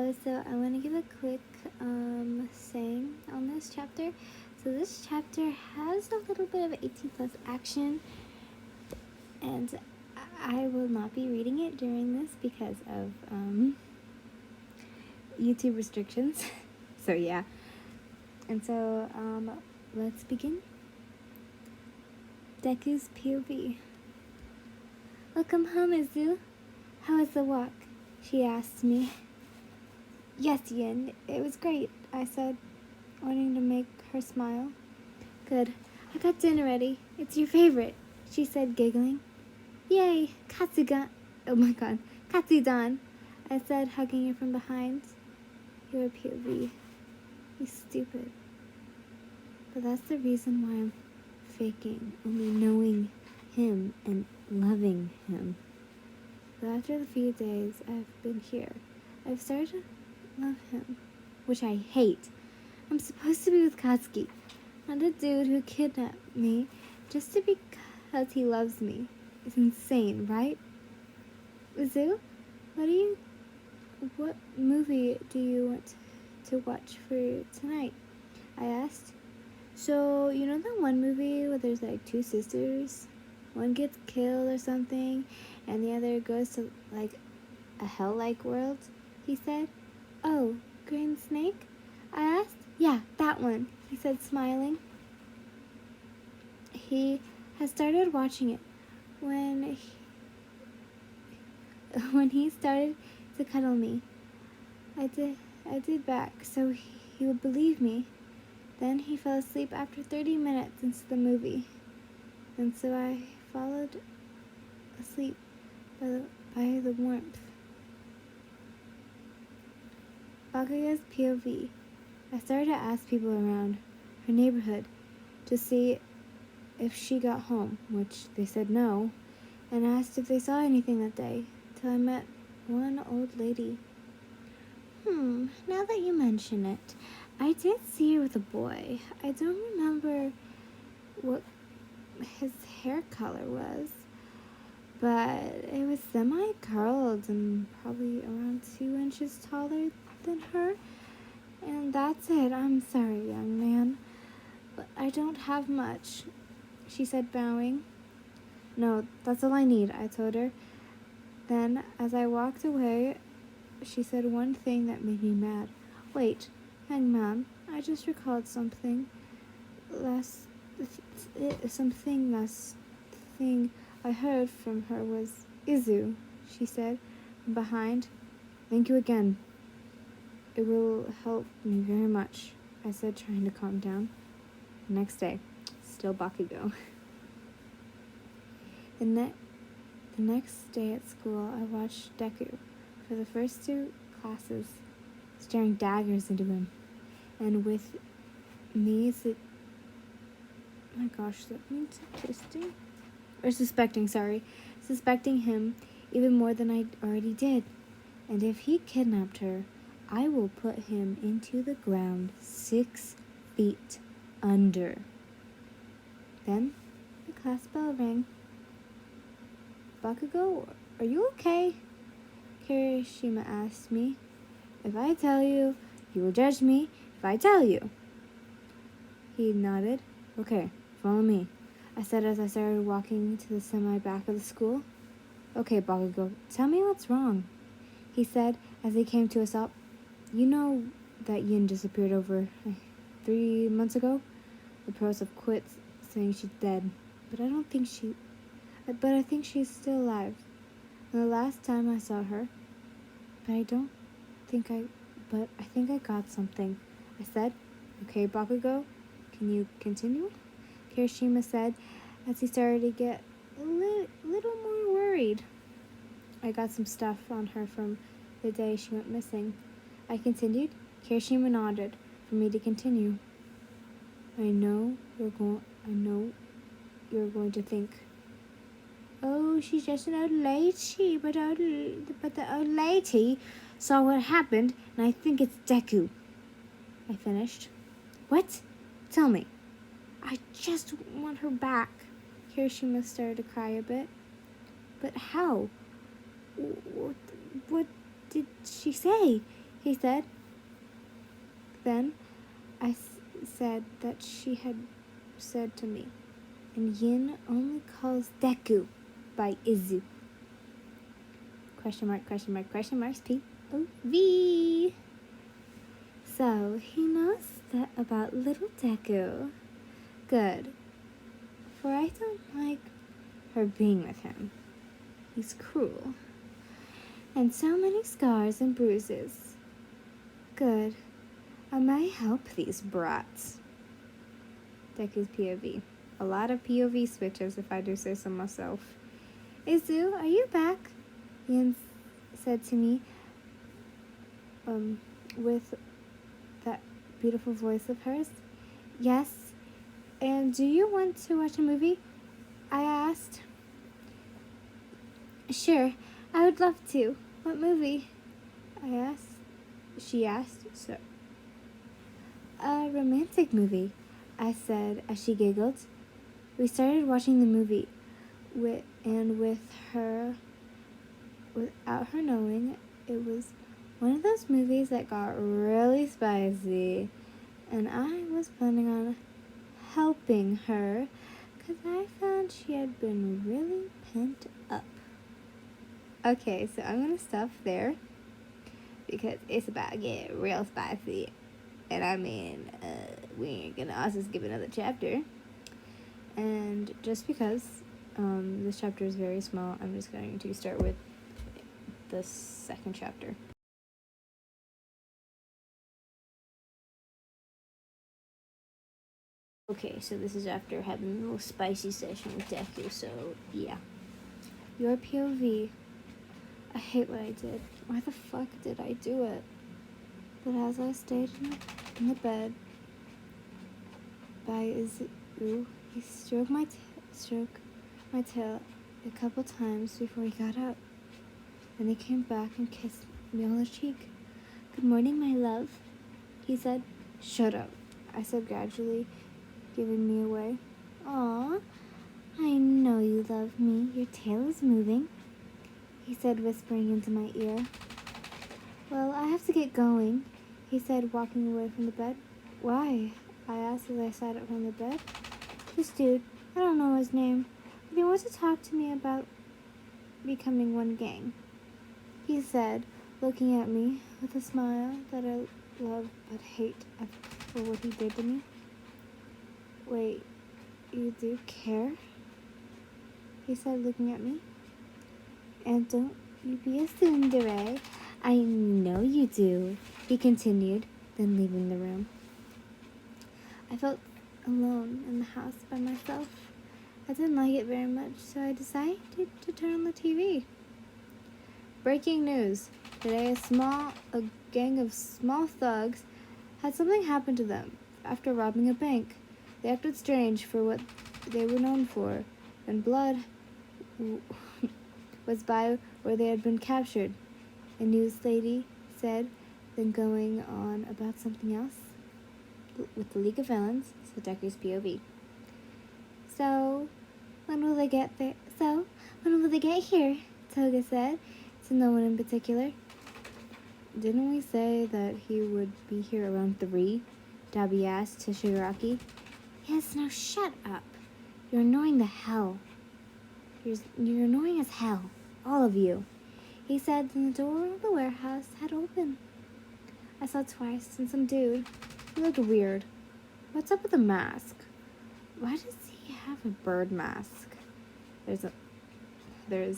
So I want to give a quick saying on this chapter. So this chapter has a little bit of 18 plus action, and I will not be reading it during this because of YouTube restrictions. So yeah. And so let's begin. Deku's POV. Welcome home, Izu. How was the walk? She asked me. Yes, Yin, it was great, I said, wanting to make her smile. Good. I got dinner ready. It's your favorite, she said, giggling. Yay, Katsugan. Oh my god, Katsudan, I said, hugging her from behind. You're a POV. You stupid. But that's the reason why I'm faking only knowing him and loving him. But after the few days I've been here, I've started to love him, which I hate. I'm supposed to be with Katsuki, not a dude who kidnapped me just because he loves me. It's insane, right? Izu, what movie do you want to watch for tonight? I asked. So, you know that one movie where there's like two sisters? One gets killed or something, and the other goes to like a hell-like world, he said. Oh, Green Snake? I asked. Yeah, that one, he said, smiling. He had started watching it when he started to cuddle me. I did back so he would believe me. Then he fell asleep after 30 minutes into the movie. And so I followed asleep by the warmth. Bakuya's POV. I started to ask people around her neighborhood to see if she got home, which they said no, and asked if they saw anything that day, till I met one old lady. Now that you mention it, I did see her with a boy. I don't remember what his hair color was, but it was semi-curled and probably around 2 inches taller than her. And that's it. I'm sorry, young man, but I don't have much, she said, bowing. No, that's all I need, I told her. Then, as I walked away, she said one thing that made me mad. Wait, hang man, I just recalled something. Last thing I heard from her was Izu, she said from behind. Thank you again. It will help me very much, I said, trying to calm down. The next day, still Bakugo. The next day at school, I watched Deku for the first 2 classes, staring daggers into him, and with me my gosh, that means interesting. Or suspecting him even more than I already did. And if he kidnapped her, I will put him into the ground 6 feet under. Then the class bell rang. Bakugo, are you okay? Kirishima asked me. If I tell you, you will judge me if I tell you. He nodded. Okay, follow me, I said as I started walking to the semi-back of the school. Okay, Bakugo, tell me what's wrong, he said as he came to a stop. You know that Yin disappeared over 3 months ago? The pros have quit saying she's dead, but I think she's still alive. And the last time I saw her, I think I got something, I said. Okay, Bakugo, can you continue? Kirishima said as he started to get a little more worried. I got some stuff on her from the day she went missing. I continued. Kirishima nodded for me to continue. I know you're going to think, oh, she's just an old lady, but the old lady saw what happened, and I think it's Deku, I finished. What? Tell me. I just want her back. Kirishima started to cry a bit. But how? What did she say? he said. Then I said that she had said to me, and Yin only calls Deku by Izu. Question mark, question mark, question marks, P-O-V. So, he knows that about little Deku. Good. For I don't like her being with him. He's cruel. And so many scars and bruises. Good. I may help these brats. Deku's POV. A lot of POV switches, if I do say so myself. Izu, are you back? Yin said to me, with that beautiful voice of hers. Yes. And do you want to watch a movie? I asked. Sure, I would love to. What movie? I asked. She asked. So, a romantic movie, I said as she giggled. We started watching the movie, without her knowing, it was one of those movies that got really spicy, and I was planning on helping her because I found she had been really pent up. Okay, so I'm gonna stop there because it's about to get real spicy, and I mean, we ain't gonna also skip another chapter. And just because this chapter is very small, I'm just going to start with the second chapter. Okay, so this is after having a little spicy session with Deku, so yeah. Your POV. I hate what I did. Why the fuck did I do it? But as I stayed in the bed by Izu, he stroked my tail a couple times before he got up. Then he came back and kissed me on the cheek. Good morning, my love, he said. Shut up, I said gradually, giving me away. Aw, I know you love me. Your tail is moving, he said, whispering into my ear. Well, I have to get going, he said, walking away from the bed. Why? I asked as I sat up on the bed. This dude, I don't know his name, but he wants to talk to me about becoming one gang, he said, looking at me with a smile that I love but hate for what he did to me. Wait, you do care? He said, looking at me. And don't you be a tsundere. I know you do, he continued, then leaving the room. I felt alone in the house by myself. I didn't like it very much, so I decided to turn on the TV. Breaking news. Today, a gang of small thugs had something happen to them after robbing a bank. They acted strange for what they were known for, and blood was by where they had been captured, a news lady said, then going on about something else with the League of Villains, so Deku's POV. So, when will they get here? Toga said, to no one in particular. Didn't we say that he would be here around 3? Dabi asked to Shigaraki. Yes, now shut up. You're annoying the hell. You're annoying as hell. All of you. He said, and the door of the warehouse had opened. I saw twice, and some dude. He looked weird. What's up with the mask? Why does he have a bird mask? There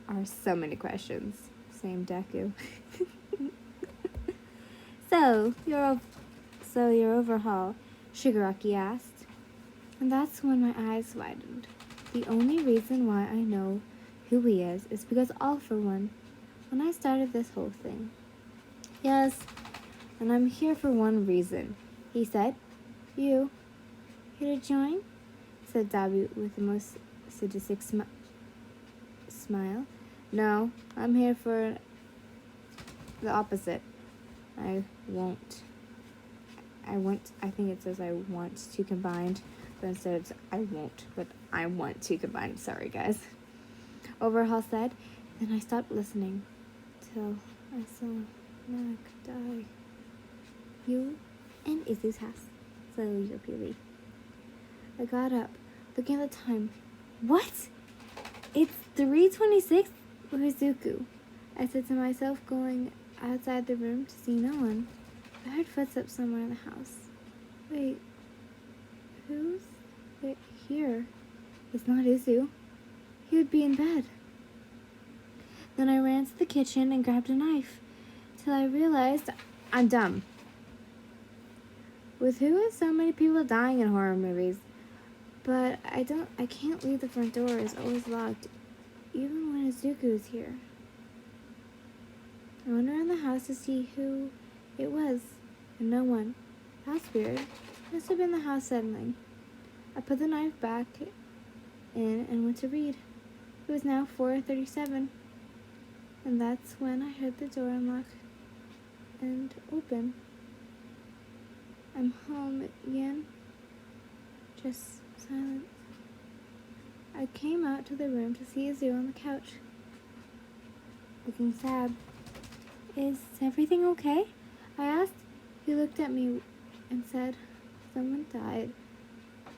are so many questions. Same Deku. So, your overhaul, Shigaraki asked. And that's when my eyes widened. The only reason why I know who he is because all for one, when I started this whole thing. Yes, and I'm here for one reason, he said. You here to join? Said Dabi with the most sadistic smile. No, I'm here for the opposite. I think it says I want to combine, but instead it's I won't, but I want to combine. Sorry, guys. Overhaul said. Then I stopped listening till I saw and I could die. You and Izu's house. Slowly, repeatedly. I got up, looking at the time. What? It's 3:26? Where's Deku? I said to myself, going outside the room to see no one. I heard footsteps somewhere in the house. Wait, who's here? It's not Izu. He would be in bed. Then I ran to the kitchen and grabbed a knife, till I realized I'm dumb. With who is so many people dying in horror movies? But I can't leave the front door. It's always locked, even when Izuku is here. I went around the house to see who it was, and no one. That's weird. Must have been the house settling. I put the knife back in and went to read. It was now 4:37, and that's when I heard the door unlock and open. I'm home again. Just silence. I came out to the room to see Izu on the couch, looking sad. Is everything okay? I asked. He looked at me and said, someone died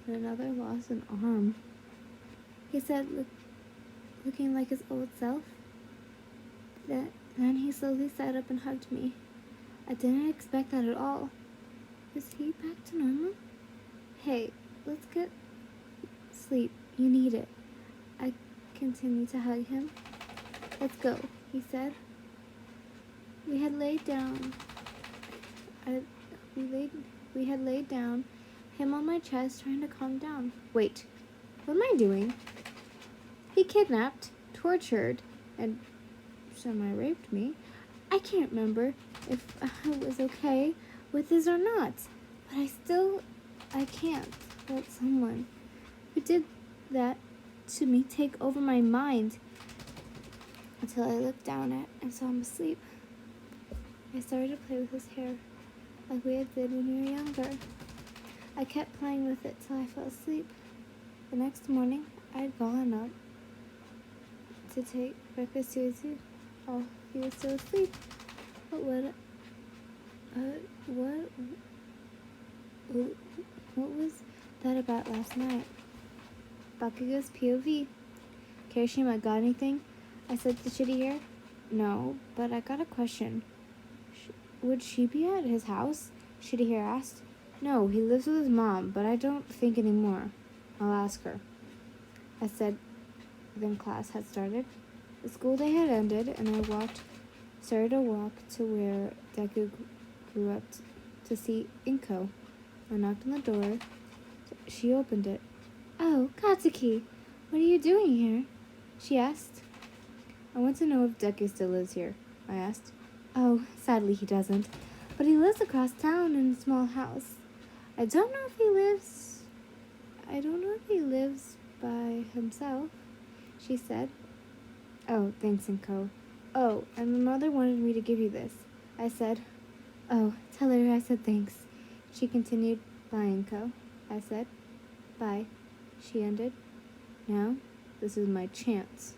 and another lost an arm. He said, looking like his old self. Then he slowly sat up and hugged me. I didn't expect that at all. Is he back to normal? Hey, let's get sleep. You need it. I continued to hug him. Let's go, he said. We had laid down, him on my chest, trying to calm down. Wait, what am I doing? He kidnapped, tortured, and semi-raped me. I can't remember if I was okay with this or not, but I can't let someone who did that to me take over my mind until I looked down at and saw him asleep. I started to play with his hair like we had did when we were younger. I kept playing with it till I fell asleep. The next morning, I had gotten up to take breakfast to Izu while he was still asleep. But what was that about last night? Bakugo's POV. Kirishima, got anything? I said to Shitty here. No, but I got a question. Would she be at his house? Shitty here asked. No, he lives with his mom, but I don't think anymore. I'll ask her. I said. Then class had started. The school day had ended, and I started to walk to where Deku grew up to see Inko. I knocked on the door. She opened it. Oh, Katsuki, what are you doing here? She asked. I want to know if Deku still lives here, I asked. Oh, sadly he doesn't, but he lives across town in a small house. I don't know if he lives by himself, she said. Oh, thanks, Inko. Oh, and my mother wanted me to give you this. I said. Oh, tell her I said thanks. She continued. Bye, Inko. I said. Bye. She ended. Now, this is my chance.